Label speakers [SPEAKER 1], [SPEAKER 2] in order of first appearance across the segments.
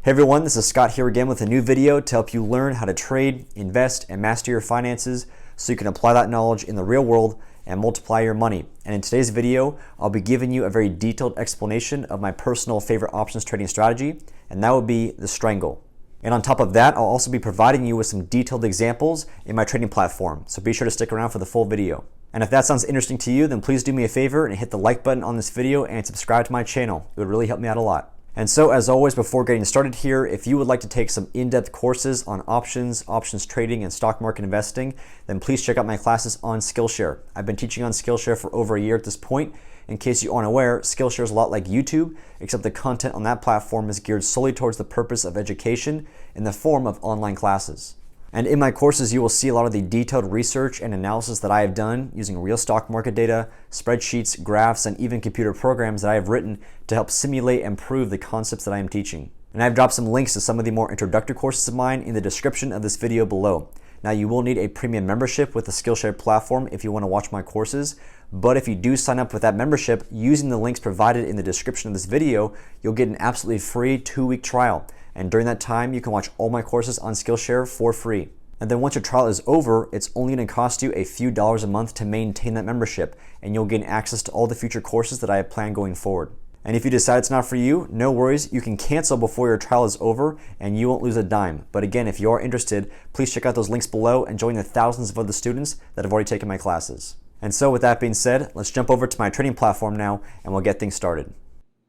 [SPEAKER 1] Hey everyone, this is Scott here again with a new video to help you learn how to trade, invest, and master your finances so you can apply that knowledge in the real world and multiply your money. And in today's video, I'll be giving you a very detailed explanation of my personal favorite options trading strategy, and that would be the Strangle. And on top of that, I'll also be providing you with some detailed examples in my trading platform, so be sure to stick around for the full video. And if that sounds interesting to you, then please do me a favor and hit the like button on this video and subscribe to my channel. It would really help me out a lot. And so, as always, before getting started here, if you would like to take some in-depth courses on options trading, and stock market investing, then please check out my classes on SKILLSHARE. I've been teaching on SKILLSHARE for over a year at this point. In case you aren't aware, SKILLSHARE is a lot like YouTube, except the content on that platform is geared solely towards the purpose of education in the form of online classes. And in my courses, you will see a lot of the detailed research and analysis that I have done using real stock market data, spreadsheets, graphs, and even computer programs that I have written to help simulate and prove the concepts that I am teaching. And I've dropped some links to some of the more introductory courses of mine in the description of this video below. Now, you will need a premium membership with the Skillshare platform if you want to watch my courses, but if you do sign up with that membership using the links provided in the description of this video, you'll get an absolutely free 2-week trial. And during that time, you can watch all my courses on Skillshare for free. And then once your trial is over, it's only going to cost you a few dollars a month to maintain that membership, and you'll gain access to all the future courses that I have planned going forward. And if you decide it's not for you, no worries, you can cancel before your trial is over and you won't lose a dime. But again, if you are interested, please check out those links below and join the thousands of other students that have already taken my classes. And so with that being said, let's jump over to my trading platform now and we'll get things started.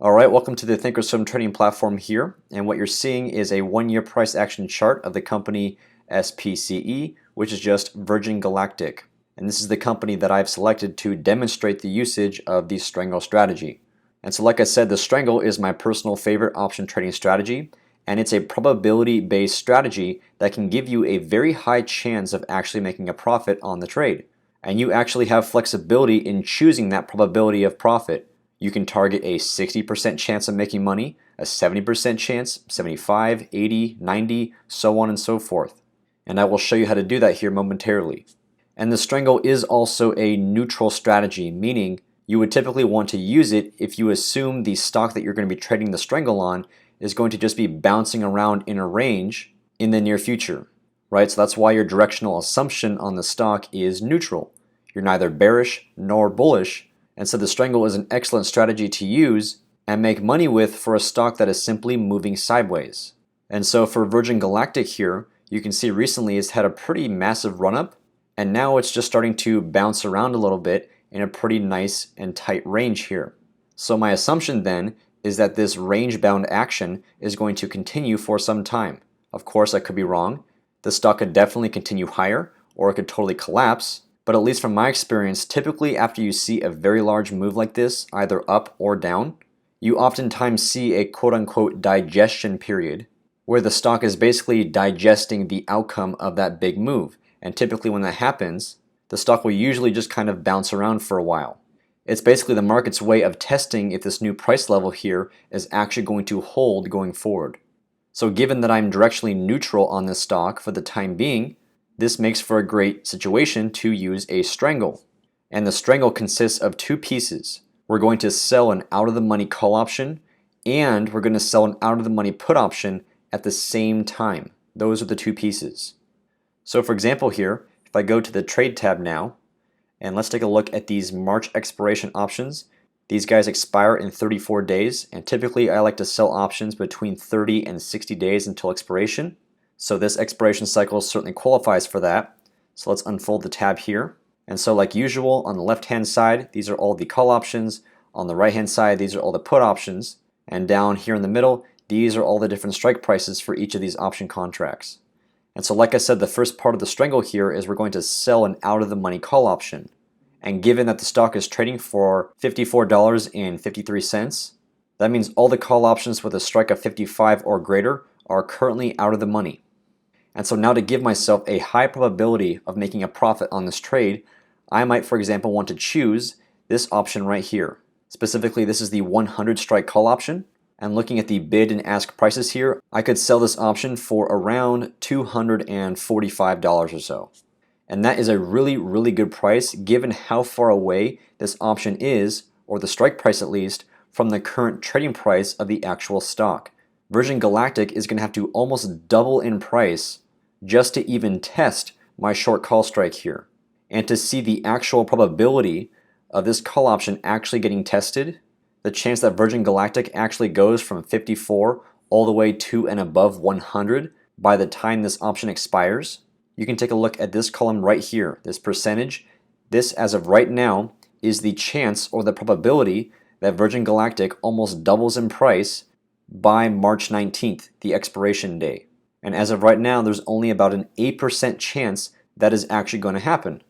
[SPEAKER 1] All right, welcome to the ThinkOrSwim trading platform here. And what you're seeing is a 1-year price action chart of the company SPCE, which is just Virgin Galactic. And this is the company that I've selected to demonstrate the usage of the Strangle strategy. And so like I said, the Strangle is my personal favorite option trading strategy, and it's a probability-based strategy that can give you a very high chance of actually making a profit on the trade. And you actually have flexibility in choosing that probability of profit. You can target a 60% chance of making money, a 70% chance, 75, 80, 90, so on and so forth. And I will show you how to do that here momentarily. And the Strangle is also a neutral strategy, meaning you would typically want to use it if you assume the stock that you're going to be trading the Strangle on is going to just be bouncing around in a range in the near future, right? So that's why your directional assumption on the stock is neutral. You're neither bearish nor bullish, and so the Strangle is an excellent strategy to use and make money with for a stock that is simply moving sideways. And so for Virgin Galactic here, you can see recently it's had a pretty massive run-up, and now it's just starting to bounce around a little bit in a pretty nice and tight range here. So my assumption then is that this range-bound action is going to continue for some time. Of course, I could be wrong. The stock could definitely continue higher, or it could totally collapse. But at least from my experience, typically after you see a very large move like this, either up or down, you oftentimes see a quote-unquote digestion period, where the stock is basically digesting the outcome of that big move. And typically when that happens, the stock will usually just kind of bounce around for a while. It's basically the market's way of testing if this new price level here is actually going to hold going forward. So given that I'm directionally neutral on this stock for the time being, this makes for a great situation to use a Strangle. And the Strangle consists of 2 pieces. We're going to sell an out-of-the-money call option, and we're going to sell an out-of-the-money put option at the same time. Those are the 2 pieces. So for example here, if I go to the trade tab now, and let's take a look at these March expiration options. These guys expire in 34 days, and typically I like to sell options between 30 and 60 days until expiration. So this expiration cycle certainly qualifies for that. So let's unfold the tab here. And so like usual, on the left-hand side, these are all the call options. On the right-hand side, these are all the put options. And down here in the middle, these are all the different strike prices for each of these option contracts. And so like I said, the first part of the Strangle here is we're going to sell an out-of-the-money call option. And given that the stock is trading for $54.53, that means all the call options with a strike of 55 or greater are currently out of the money. And so now to give myself a high probability of making a profit on this trade, I might, for example, want to choose this option right here. Specifically, this is the 100 strike call option. And looking at the bid and ask prices here, I could sell this option for around $245 or so. And that is a really, really good price given how far away this option is, or the strike price at least, from the current trading price of the actual stock. Virgin Galactic is going to have to almost double in price just to even test my short call strike here. And to see the actual probability of this call option actually getting tested, the chance that Virgin Galactic actually goes from 54 all the way to and above 100 by the time this option expires, you can take a look at this column right here, this percentage. This, as of right now, is the chance or the probability that Virgin Galactic almost doubles in price by March 19th, the expiration day. And as of right now, there's only about an 8% chance that is actually going to happen.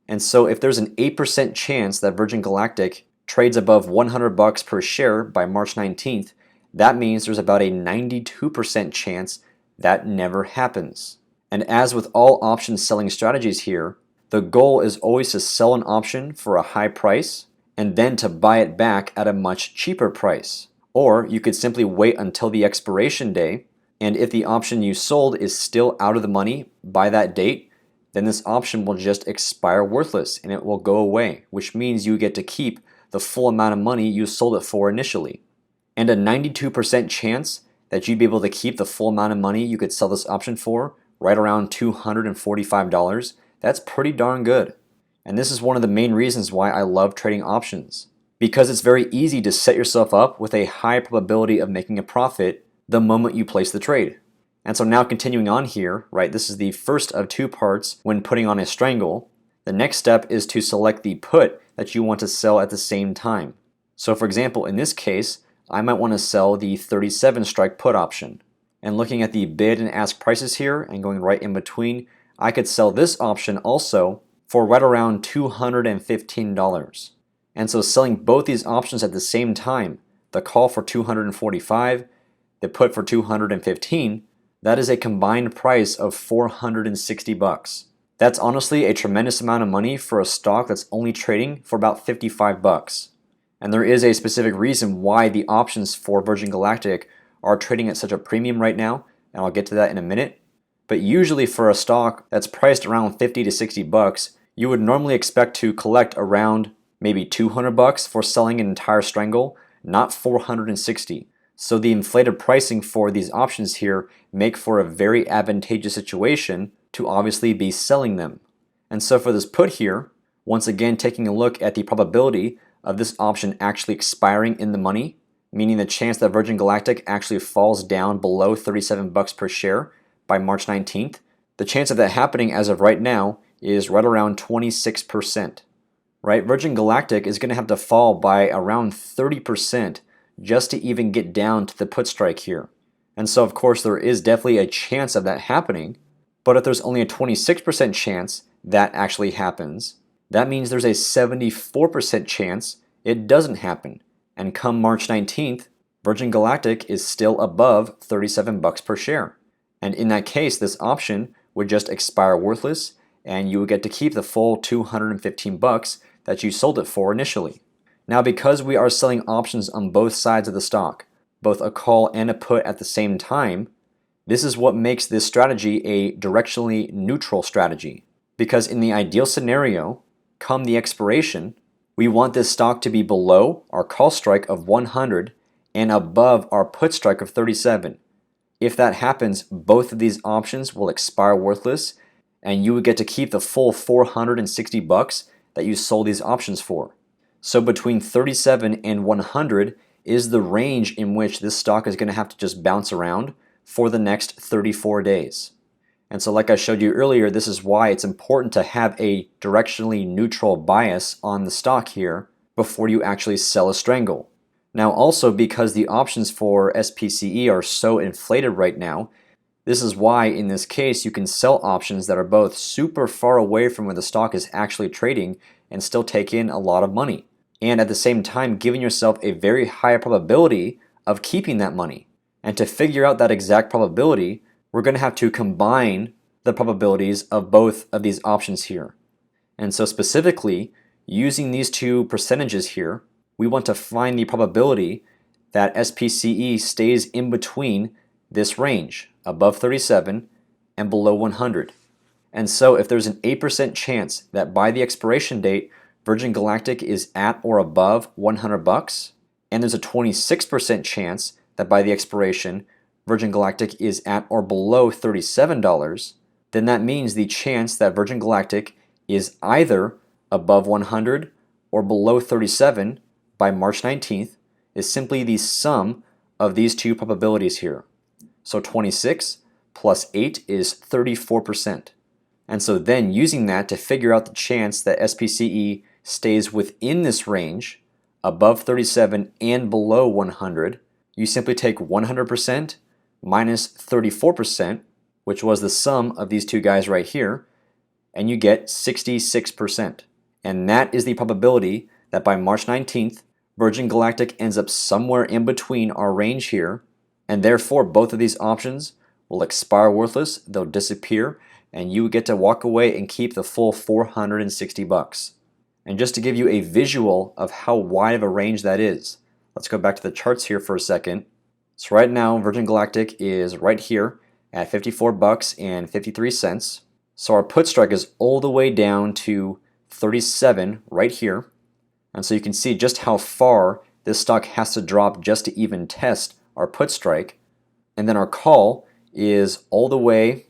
[SPEAKER 1] And so if there's an 8% chance that Virgin Galactic trades above $100 per share by March 19th, that means there's about a 92% chance that never happens. And as with all option selling strategies here, the goal is always to sell an option for a high price and then to buy it back at a much cheaper price. Or you could simply wait until the expiration day, and if the option you sold is still out of the money by that date, then this option will just expire worthless and it will go away, which means you get to keep the full amount of money you sold it for initially. And a 92% chance that you'd be able to keep the full amount of money you could sell this option for, right around $245, that's pretty darn good. And this is one of the main reasons why I love trading options. Because it's very easy to set yourself up with a high probability of making a profit the moment you place the trade. And so now continuing on here, right, this is the first of two parts when putting on a strangle. The next step is to select the put that you want to sell at the same time. So for example, in this case, I might want to sell the 37 strike put option. And looking at the bid and ask prices here and going right in between, I could sell this option also for right around $215. And so selling both these options at the same time, the call for $245, the put for $215, that is a combined price of $460. That's honestly a tremendous amount of money for a stock that's only trading for about $55. And there is a specific reason why the options for Virgin Galactic are trading at such a premium right now, and I'll get to that in a minute. But usually for a stock that's priced around $50 to $60, you would normally expect to collect around maybe $200 for selling an entire strangle, not $460. So the inflated pricing for these options here make for a very advantageous situation to obviously be selling them. And so for this put here, once again taking a look at the probability of this option actually expiring in the money, meaning the chance that Virgin Galactic actually falls down below $37 per share by March 19th, the chance of that happening as of right now is right around 26%. Right? Virgin Galactic is going to have to fall by around 30% just to even get down to the put strike here. And so of course there is definitely a chance of that happening, but if there's only a 26% chance that actually happens, that means there's a 74% chance it doesn't happen. And come March 19th, Virgin Galactic is still above $37 per share. And in that case, this option would just expire worthless and you would get to keep the full $215 that you sold it for initially. Now because we are selling options on both sides of the stock, both a call and a put at the same time, this is what makes this strategy a directionally neutral strategy. Because in the ideal scenario, come the expiration, we want this stock to be below our call strike of 100 and above our put strike of 37. If that happens, both of these options will expire worthless and you would get to keep the full $460 that you sold these options for. So between 37 and 100 is the range in which this stock is going to have to just bounce around for the next 34 days. And so like I showed you earlier, this is why it's important to have a directionally neutral bias on the stock here before you actually sell a strangle. Now also because the options for SPCE are so inflated right now, this is why in this case you can sell options that are both super far away from where the stock is actually trading and still take in a lot of money. And at the same time giving yourself a very high probability of keeping that money. And to figure out that exact probability, we're going to have to combine the probabilities of both of these options here. And so specifically, using these two percentages here, we want to find the probability that SPCE stays in between this range, above 37 and below 100. And so if there's an 8% chance that by the expiration date, Virgin Galactic is at or above $100, and there's a 26% chance that by the expiration, Virgin Galactic is at or below $37, then that means the chance that Virgin Galactic is either above 100 or below 37 by March 19th is simply the sum of these two probabilities here. So 26 plus 8 is 34%. And so then using that to figure out the chance that SPCE stays within this range, above 37 and below 100, you simply take 100% minus 34%, which was the sum of these two guys right here, and you get 66%. And that is the probability that by March 19th, Virgin Galactic ends up somewhere in between our range here, and therefore both of these options will expire worthless, they'll disappear, and you get to walk away and keep the full 460 bucks. And just to give you a visual of how wide of a range that is, let's go back to the charts here for a second. So right now, Virgin Galactic is right here at 54 bucks and 53 cents. So our put strike is all the way down to 37 right here. And so you can see just how far this stock has to drop just to even test our put strike. And then our call is all the way,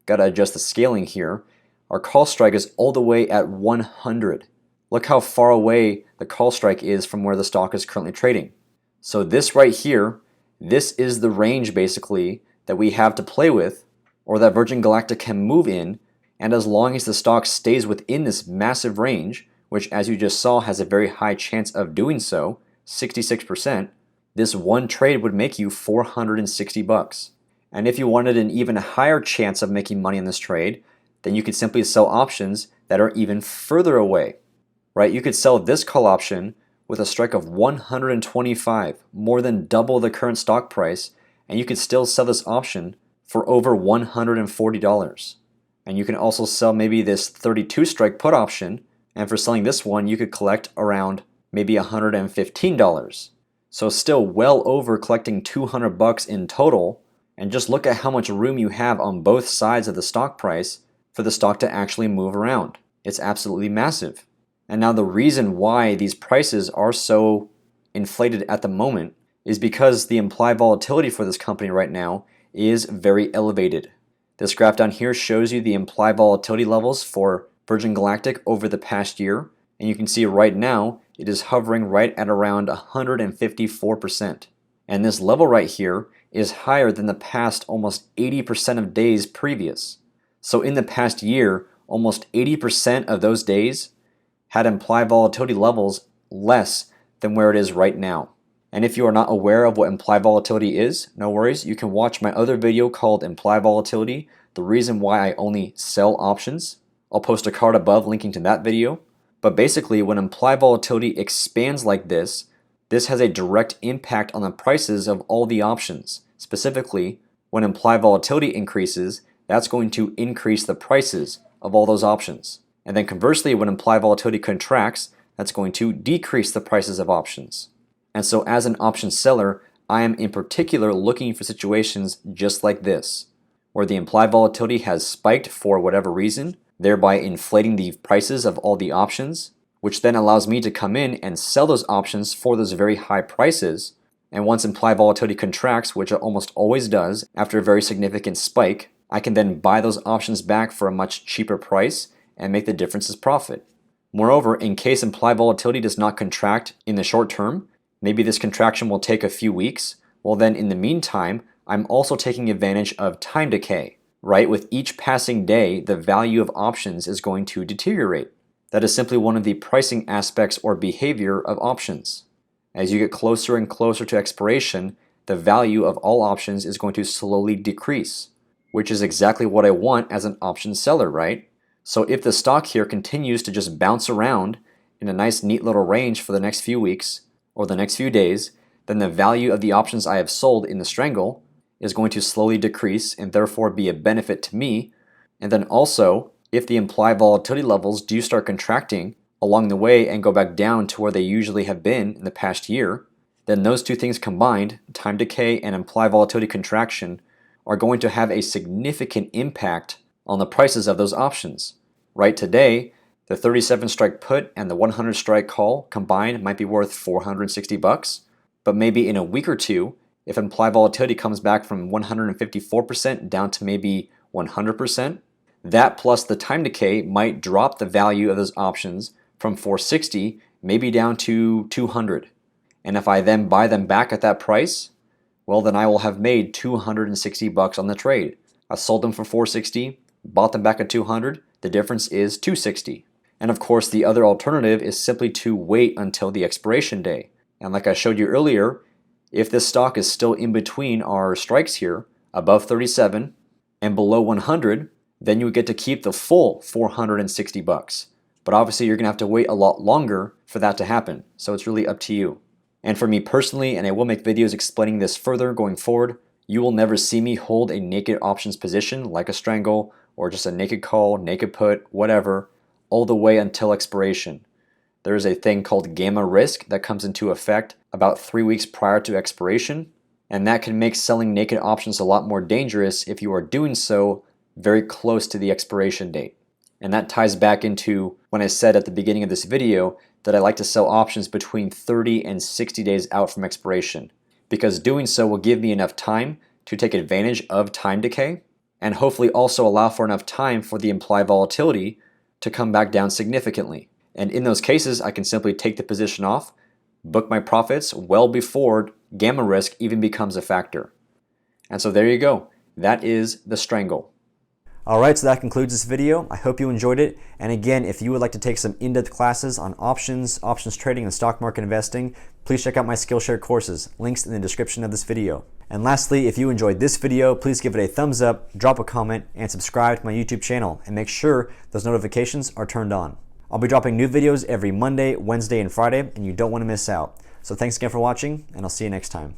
[SPEAKER 1] got to adjust the scaling here, our call strike is all the way at 100. Look how far away the call strike is from where the stock is currently trading. So this right here, this is the range basically that we have to play with, or that Virgin Galactic can move in, and as long as the stock stays within this massive range, which as you just saw has a very high chance of doing so, 66%, this one trade would make you 460 bucks. And if you wanted an even higher chance of making money in this trade, then you could simply sell options that are even further away, right? You could sell this call option with a strike of 125, more than double the current stock price, and you could still sell this option for over $140. And you can also sell maybe this 32 strike put option, and for selling this one, you could collect around maybe $115. So still well over collecting 200 bucks in total. And just look at how much room you have on both sides of the stock price for the stock to actually move around. It's absolutely massive. And now the reason why these prices are so inflated at the moment is because the implied volatility for this company right now is very elevated. This graph down here shows you the implied volatility levels for Virgin Galactic over the past year. And you can see right now it is hovering right at around 154%. And this level right here is higher than the past almost 80% of days previous. So in the past year, almost 80% of those days had implied volatility levels less than where it is right now. And if you are not aware of what implied volatility is, no worries, you can watch my other video called Implied Volatility, the reason why I only sell options. I'll post a card above linking to that video. But basically, when implied volatility expands like this has a direct impact on the prices of all the options. Specifically, when implied volatility increases, that's going to increase the prices of all those options. And then conversely, when implied volatility contracts, that's going to decrease the prices of options. And so as an option seller, I am in particular looking for situations just like this, where the implied volatility has spiked for whatever reason, thereby inflating the prices of all the options, which then allows me to come in and sell those options for those very high prices. And once implied volatility contracts, which it almost always does after a very significant spike, I can then buy those options back for a much cheaper price and make the difference as profit. Moreover, in case implied volatility does not contract in the short term, maybe this contraction will take a few weeks, well then in the meantime, I'm also taking advantage of time decay, right? With each passing day, the value of options is going to deteriorate. That is simply one of the pricing aspects or behavior of options. As you get closer and closer to expiration, the value of all options is going to slowly decrease, which is exactly what I want as an option seller, right? So if the stock here continues to just bounce around in a nice neat little range for the next few weeks or the next few days, then the value of the options I have sold in the Strangle is going to slowly decrease and therefore be a benefit to me. And then also, if the implied volatility levels do start contracting along the way and go back down to where they usually have been in the past year, then those two things combined, time decay and implied volatility contraction, are going to have a significant impact on the prices of those options. Right today, the 37 strike put and the 100 strike call combined might be worth 460 bucks, but maybe in a week or two, if implied volatility comes back from 154% down to maybe 100%, that plus the time decay might drop the value of those options from 460 maybe down to 200. And if I then buy them back at that price, well, then I will have made 260 bucks on the trade. I sold them for 460, bought them back at 200, the difference is 260. And of course, the other alternative is simply to wait until the expiration day. And like I showed you earlier, if this stock is still in between our strikes here, above 37 and below 100, then you would get to keep the full 460 bucks. But obviously you're gonna have to wait a lot longer for that to happen. So it's really up to you. And for me personally, and I will make videos explaining this further going forward, you will never see me hold a naked options position like a strangle or just a naked call, naked put, whatever, all the way until expiration. There is a thing called gamma risk that comes into effect about 3 weeks prior to expiration, and that can make selling naked options a lot more dangerous if you are doing so very close to the expiration date. And that ties back into when I said at the beginning of this video that I like to sell options between 30 and 60 days out from expiration, because doing so will give me enough time to take advantage of time decay and hopefully also allow for enough time for the implied volatility to come back down significantly. And in those cases, I can simply take the position off, book my profits well before gamma risk even becomes a factor. And so there you go. That is the strangle. Alright, so that concludes this video. I hope you enjoyed it. And again, if you would like to take some in-depth classes on options trading, and stock market investing, please check out my SKILLSHARE courses. Links in the description of this video. And lastly, if you enjoyed this video, please give it a thumbs up, drop a comment, and subscribe to my YouTube channel. And make sure those notifications are turned on. I'll be dropping new videos every Monday, Wednesday, and Friday, and you don't want to miss out. So thanks again for watching, and I'll see you next time.